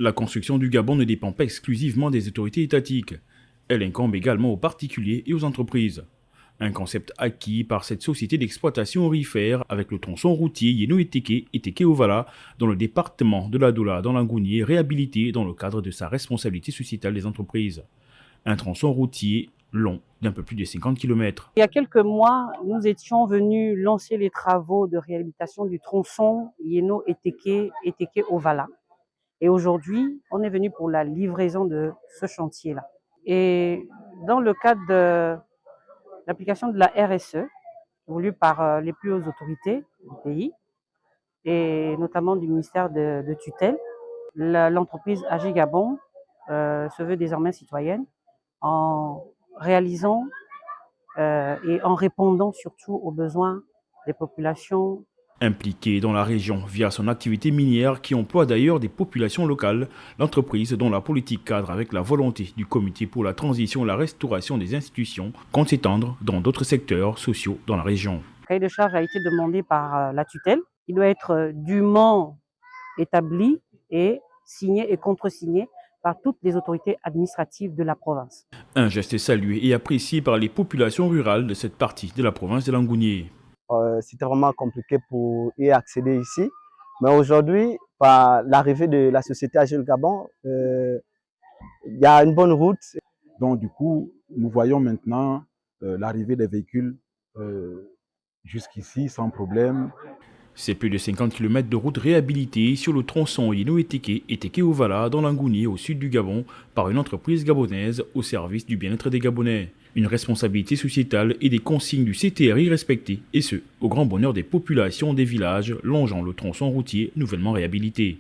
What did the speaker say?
La construction du Gabon ne dépend pas exclusivement des autorités étatiques. Elle incombe également aux particuliers et aux entreprises. Un concept acquis par cette société d'exploitation aurifère avec le tronçon routier Yeno-Eteke et Teke-Ovala dans le département de la Doula dans l'Angounié réhabilité dans le cadre de sa responsabilité sociétale des entreprises. Un tronçon routier long d'un peu plus de 50 km. Il y a quelques mois, nous étions venus lancer les travaux de réhabilitation du tronçon Yeno-Eteke et Teke-Ovala. Et aujourd'hui, on est venu pour la livraison de ce chantier-là. Et dans le cadre de l'application de la RSE, voulue par les plus hautes autorités du pays, et notamment du ministère de tutelle, l'entreprise AG Gabon se veut désormais citoyenne en réalisant et en répondant surtout aux besoins des populations. Impliquée dans la région via son activité minière qui emploie d'ailleurs des populations locales, l'entreprise dont la politique cadre avec la volonté du comité pour la transition et la restauration des institutions compte s'étendre dans d'autres secteurs sociaux dans la région. Le cahier de charge a été demandé par la tutelle. Il doit être dûment établi et signé et contresigné par toutes les autorités administratives de la province. Un geste salué et apprécié par les populations rurales de cette partie de la province de l'Angounié. C'était vraiment compliqué pour y accéder ici. Mais aujourd'hui, par l'arrivée de la société AGL Gabon, il y a une bonne route. Donc du coup, nous voyons maintenant l'arrivée des véhicules jusqu'ici sans problème. C'est plus de 50 km de route réhabilitée sur le tronçon Yeno-Eteke et Teke-Ovala dans l'Angounié au sud du Gabon par une entreprise gabonaise au service du bien-être des Gabonais. Une responsabilité sociétale et des consignes du CTRI respectées, et ce, au grand bonheur des populations des villages longeant le tronçon routier nouvellement réhabilité.